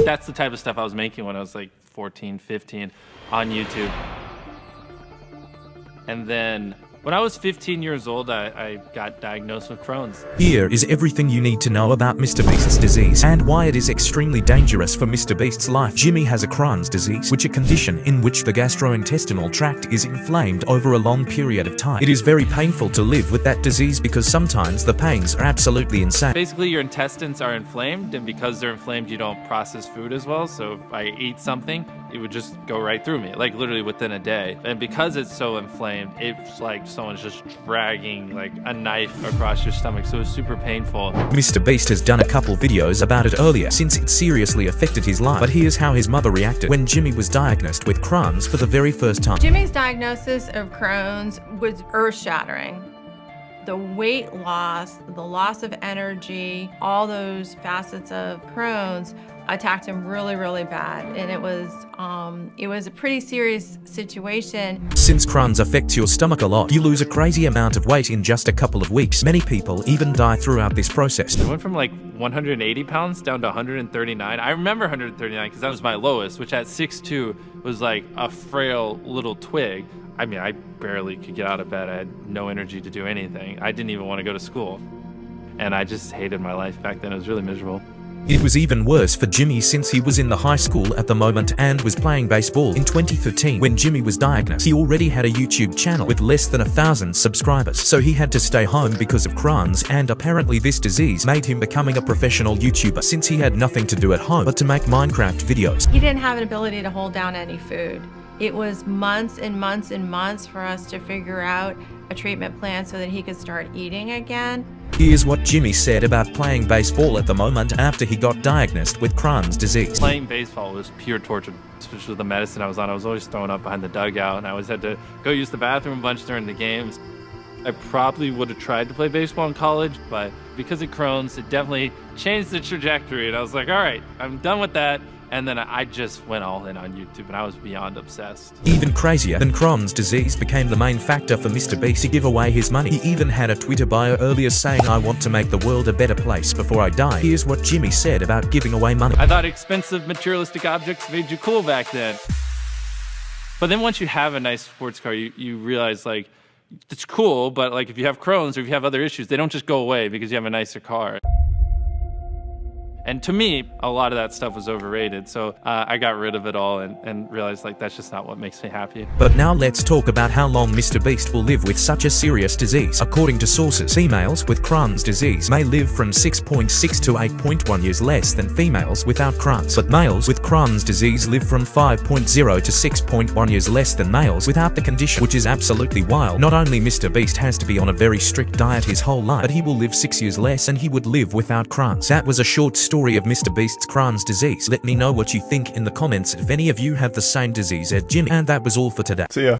That's the type of stuff I was making when I was like 14, 15 on YouTube. And then when I was 15 years old, I got diagnosed with Crohn's. Here is everything you need to know about MrBeast's disease and why it is extremely dangerous for MrBeast's life. Jimmy has a Crohn's disease, which is a condition in which the gastrointestinal tract is inflamed over a long period of time. It is very painful to live with that disease because sometimes the pains are absolutely insane. Basically, your intestines are inflamed, and because they're inflamed, you don't process food as well. So if I eat something, it would just go right through me, like literally within a day. And because it's so inflamed, it's like someone's just dragging like a knife across your stomach, so it's super painful. MrBeast has done a couple videos about it earlier since it seriously affected his life, but here's how his mother reacted when Jimmy was diagnosed with Crohn's for the very first time. Jimmy's diagnosis of Crohn's was earth-shattering. The weight loss, the loss of energy, all those facets of Crohn's attacked him really, really bad, and it was a pretty serious situation. Since Crohn's affects your stomach a lot, you lose a crazy amount of weight in just a couple of weeks. Many people even die throughout this process. I went from like 180 pounds down to 139. I remember 139 because that was my lowest, which at 6'2" was like a frail little twig. I mean, I barely could get out of bed. I had no energy to do anything. I didn't even want to go to school. And I just hated my life back then. It was really miserable. It was even worse for Jimmy since he was in the high school at the moment and was playing baseball. In 2013, when Jimmy was diagnosed, he already had a YouTube channel with less than 1,000 subscribers, so he had to stay home because of Crohn's, and apparently this disease made him becoming a professional YouTuber since he had nothing to do at home but to make Minecraft videos. He didn't have an ability to hold down any food. It was months and months and months for us to figure out a treatment plan so that he could start eating again. Here's what Jimmy said about playing baseball at the moment after he got diagnosed with Crohn's disease. Playing baseball was pure torture, especially with the medicine I was on. I was always thrown up behind the dugout, and I always had to go use the bathroom a bunch during the games. I probably would have tried to play baseball in college, but because of Crohn's, it definitely changed the trajectory, and I was like, all right, I'm done with that. And then I just went all in on YouTube, and I was beyond obsessed. Even crazier than Crohn's disease became the main factor for MrBeast to give away his money. He even had a Twitter bio earlier saying, "I want to make the world a better place before I die." Here's what Jimmy said about giving away money. I thought expensive materialistic objects made you cool back then. But then once you have a nice sports car, you realize like, it's cool, but like if you have Crohn's or if you have other issues, they don't just go away because you have a nicer car. And to me, a lot of that stuff was overrated, so I got rid of it all and realized like that's just not what makes me happy. But now let's talk about how long MrBeast will live with such a serious disease. According to sources, females with Crohn's disease may live from 6.6 to 8.1 years less than females without Crohn's. But males with Crohn's disease live from 5.0 to 6.1 years less than males without the condition, which is absolutely wild. Not only MrBeast has to be on a very strict diet his whole life, but he will live 6 years less and he would live without Crohn's. That was a short story of MrBeast's Crohn's disease. Let me know what you think in the comments if any of you have the same disease as Jimmy. And that was all for today. See ya.